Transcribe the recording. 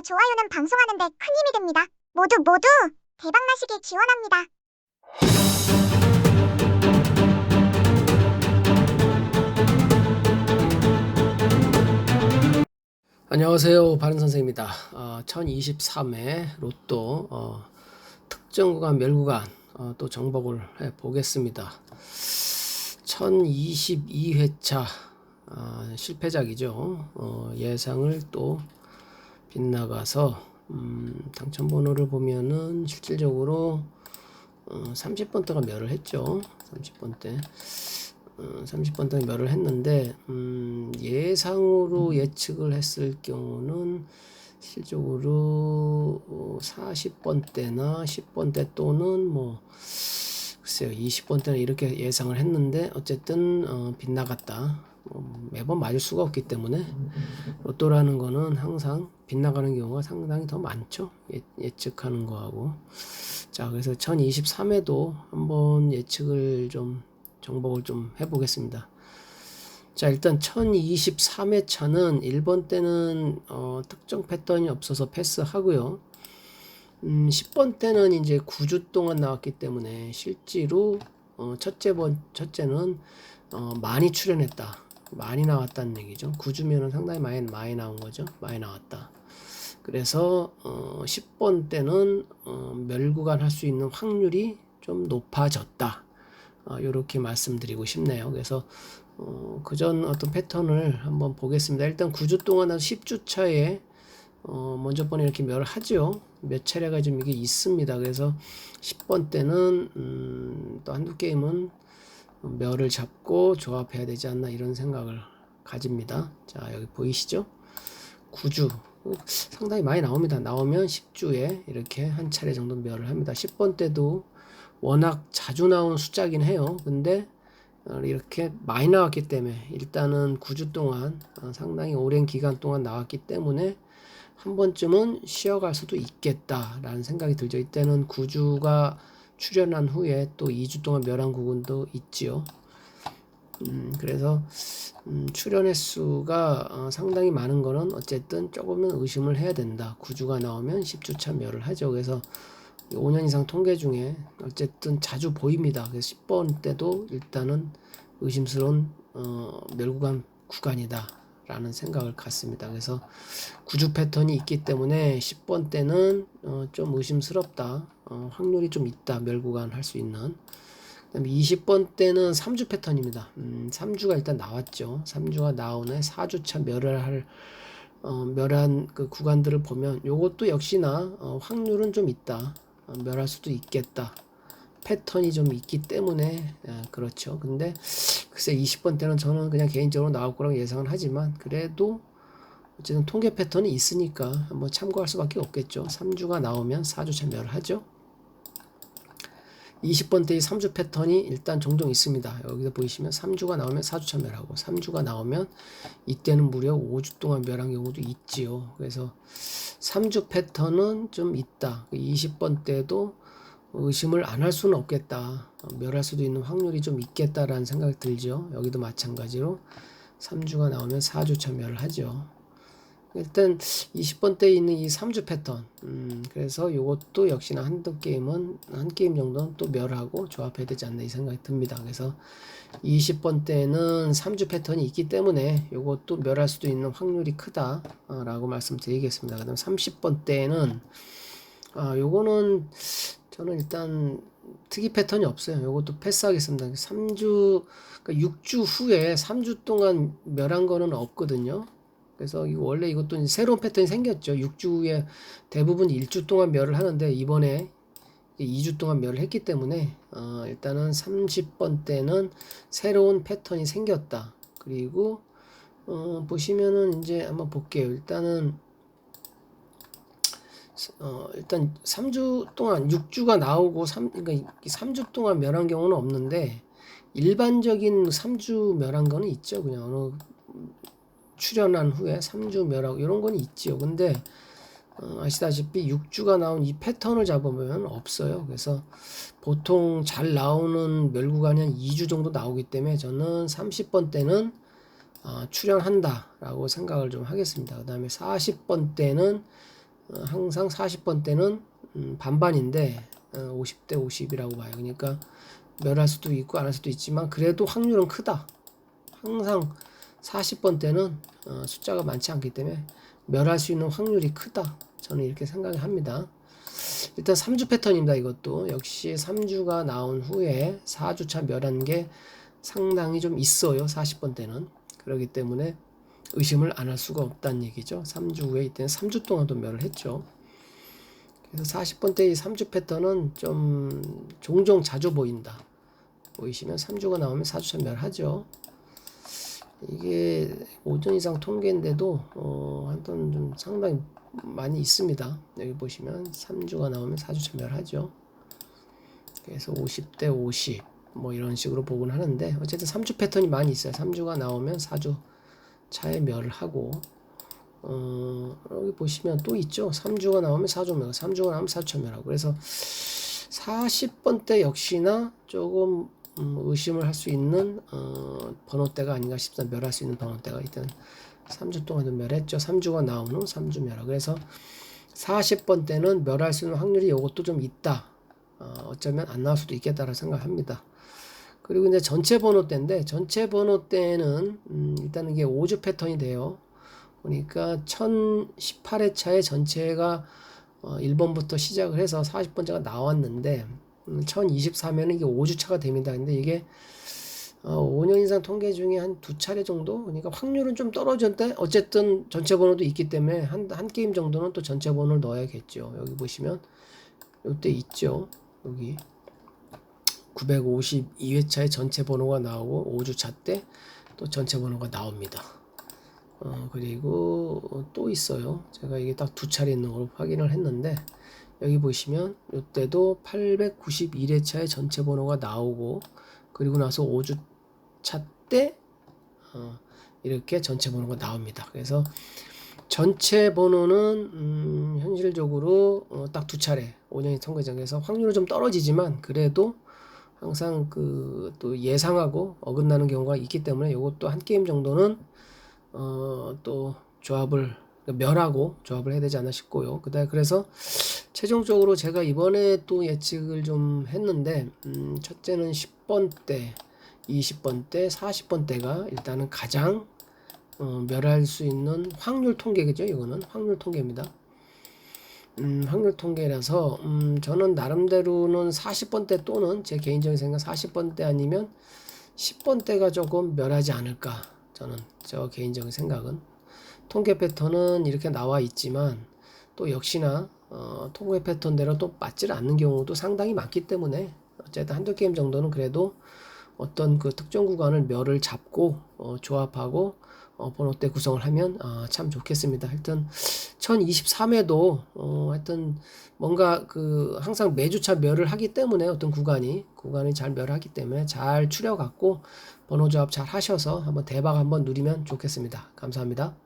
좋아요는 방송하는 데 큰 힘이 됩니다. 모두 대박나시길 기원합니다. 안녕하세요. 바른선생입니다. 1023회 로또 특정 구간 멸구간 또 정복을 해 보겠습니다. 1022회차 실패작이죠. 예상을 또 빗나가서 당첨번호를 보면은 실질적으로 30번대가 멸을 했죠. 30번대 멸을 했는데 예상으로 예측을 했을 경우는 실적으로 40번대나 10번대 또는 뭐 글쎄요 20번대는 이렇게 예상을 했는데 어쨌든 빗나갔다. 매번 맞을 수가 없기 때문에 로또라는 거는 항상 빗나가는 경우가 상당히 더 많죠. 예측하는 거하고. 자, 그래서 1023회도 한번 예측을 좀 정복을 좀 해보겠습니다. 자, 일단 1023회차는 1번 때는 특정 패턴이 없어서 패스하고요. 10번 때는 이제 9주 동안 나왔기 때문에 실제로 첫째는 많이 출연했다. 많이 나왔다는 얘기죠. 9주면은 상당히 많이 나온 거죠. 많이 나왔다. 그래서 10번 때는 멸구간 할 수 있는 확률이 좀 높아졌다. 이렇게 말씀드리고 싶네요. 그래서 그전 어떤 패턴을 한번 보겠습니다. 일단 9주 동안 10주 차에 먼저 번에 이렇게 멸을 하죠. 몇 차례가 좀 이게 있습니다. 그래서 10번 때는 또 한두 게임은 멸을 잡고 조합해야 되지 않나 이런 생각을 가집니다. 자, 여기 보이시죠? 9주 상당히 많이 나옵니다. 나오면 10주에 이렇게 한 차례 정도 멸을 합니다. 10번 때도 워낙 자주 나온 숫자긴 해요. 근데 이렇게 많이 나왔기 때문에 일단은 9주 동안 상당히 오랜 기간 동안 나왔기 때문에 한 번쯤은 쉬어갈 수도 있겠다라는 생각이 들죠. 이때는 9주가 출연한 후에 또 2주 동안 멸한 구간도 있지요. 그래서 출연 횟수가 상당히 많은 거는 어쨌든 조금은 의심을 해야 된다. 9주가 나오면 10주차 멸을 하죠. 그래서 5년 이상 통계 중에 어쨌든 자주 보입니다. 그래서 10번 때도 일단은 의심스러운 멸구간 구간이다 라는 생각을 갖습니다. 그래서 9주 패턴이 있기 때문에 10번 때는 좀 의심스럽다. 확률이 좀 있다. 멸구간 할 수 있는. 그다음에 20번 때는 3주 패턴입니다. 3주가 일단 나왔죠. 3주가 나오네 4주차 멸한 그 구간들을 보면 요것도 역시나 확률은 좀 있다. 멸할 수도 있겠다. 패턴이 좀 있기 때문에 그렇죠. 근데 글쎄 20번 때는 저는 그냥 개인적으로 나올 거라고 예상은 하지만 그래도 어쨌든 통계 패턴이 있으니까 한번 참고할 수밖에 없겠죠. 3주가 나오면 4주차 멸을 하죠. 20번 때의 3주 패턴이 일단 종종 있습니다. 여기서 보이시면 3주가 나오면 4주차 멸하고 3주가 나오면 이때는 무려 5주 동안 멸한 경우도 있지요. 그래서 3주 패턴은 좀 있다. 20번 때도 의심을 안 할 수는 없겠다. 멸할 수도 있는 확률이 좀 있겠다라는 생각이 들죠. 여기도 마찬가지로 3주가 나오면 4주차 멸을 하죠. 일단 20번 때에 있는 이 3주 패턴 그래서 이것도 역시나 한 게임 정도는 또 멸하고 조합해야 되지 않나 이 생각이 듭니다. 그래서 20번 때는 3주 패턴이 있기 때문에 이것도 멸할 수도 있는 확률이 크다 라고 말씀드리겠습니다. 그 다음 30번 때는 요거는 저는 일단 특이 패턴이 없어요. 요것도 패스하겠습니다. 3주 그러니까 6주 후에 3주 동안 멸한 거는 없거든요. 그래서 원래 이것도 이제 새로운 패턴이 생겼죠. 6주 후에 대부분 1주 동안 멸을 하는데 이번에 2주 동안 멸을 했기 때문에 일단은 30번 때는 새로운 패턴이 생겼다. 그리고 보시면은 이제 한번 볼게요. 일단 3주 동안 6주가 나오고 그러니까 3주 동안 멸한 경우는 없는데 일반적인 3주 멸한 거는 있죠. 그냥 어느 출연한 후에 3주 멸하고 이런 건 있지요. 근데 아시다시피 6주가 나온 이 패턴을 잡으면 없어요. 그래서 보통 잘 나오는 멸구간이 한 2주 정도 나오기 때문에 저는 30번 때는 출연한다 라고 생각을 좀 하겠습니다. 그 다음에 40번 때는 항상 40번대는 반반인데 50대 50이라고 봐요. 그러니까 멸할 수도 있고 안 할 수도 있지만 그래도 확률은 크다. 항상 40번대는 숫자가 많지 않기 때문에 멸할 수 있는 확률이 크다. 저는 이렇게 생각을 합니다. 일단 3주 패턴입니다. 이것도 역시 3주가 나온 후에 4주차 멸한 게 상당히 좀 있어요. 40번대는. 그렇기 때문에 의심을 안 할 수가 없다는 얘기죠. 3주 후에 이때는 3주 동안도 멸을 했죠. 그래서 40번대 이 3주 패턴은 좀 종종 자주 보인다. 보이시면 3주가 나오면 4주차 멸하죠. 이게 5년 이상 통계인데도 한번 좀 상당히 많이 있습니다. 여기 보시면 3주가 나오면 4주차 멸하죠. 그래서 50대 50 뭐 이런 식으로 보곤 하는데 어쨌든 3주 패턴이 많이 있어요. 3주가 나오면 4주 차에 멸을 하고 여기 보시면 또 있죠. 3주가 나오면 4주 멸, 3주가 나오면 4주차 멸하고. 그래서 40번대 역시나 조금 의심을 할 수 있는 번호대가 아닌가 싶습니다. 멸할 수 있는 번호대가 일단 3주 동안도 멸했죠. 3주가 나온 후 3주 멸하고. 그래서 40번대는 멸할 수 있는 확률이 이것도 좀 있다. 어쩌면 안 나올 수도 있겠다라고 생각합니다. 그리고 이제 전체 번호대인데 전체 번호대는 일단 이게 5주 패턴이 돼요. 그러니까 1018회차에 전체가 1번부터 시작을 해서 40번째가 나왔는데 1023회는 이게 5주차가 됩니다. 근데 이게 5년 이상 통계 중에 한 2차례 정도? 그러니까 확률은 좀 떨어졌는데 어쨌든 전체 번호도 있기 때문에 한 게임 정도는 또 전체 번호를 넣어야겠죠. 여기 보시면 이때 있죠. 여기 952회차에 전체 번호가 나오고 5주차 때 또 전체 번호가 나옵니다. 그리고 또 있어요. 제가 이게 딱 2차례 있는 걸 확인을 했는데 여기 보시면 이때도 891회차에 전체 번호가 나오고 그리고 나서 5주차 때 이렇게 전체 번호가 나옵니다. 그래서 전체 번호는 현실적으로 딱 2차례 5년이 통계정에서 확률은 좀 떨어지지만 그래도 항상 또 예상하고 어긋나는 경우가 있기 때문에 이것도 한 게임 정도는 또 조합을 멸하고 조합을 해야 되지 않나 싶고요. 그래서 최종적으로 제가 이번에 또 예측을 좀 했는데 첫째는 10번대, 20번대, 40번대가 일단은 가장 멸할 수 있는 확률 통계겠죠. 이거는 확률 통계입니다. 확률 통계라서 저는 나름대로는 40번대 또는 제 개인적인 생각 40번대 아니면 10번대가 조금 멸하지 않을까. 저는 저 개인적인 생각은 통계 패턴은 이렇게 나와 있지만 또 역시나 통계 패턴대로 또 맞지 않는 경우도 상당히 많기 때문에 어쨌든 한두 게임 정도는 그래도 어떤 그 특정 구간을 멸을 잡고 조합하고 번호대 구성을 하면 참 좋겠습니다. 하여튼 1023회도 하여튼 뭔가 항상 매주차 멸을 하기 때문에 어떤 구간이 잘 멸하기 때문에 잘 추려 갖고 번호 조합 잘 하셔서 한번 대박 한번 누리면 좋겠습니다. 감사합니다.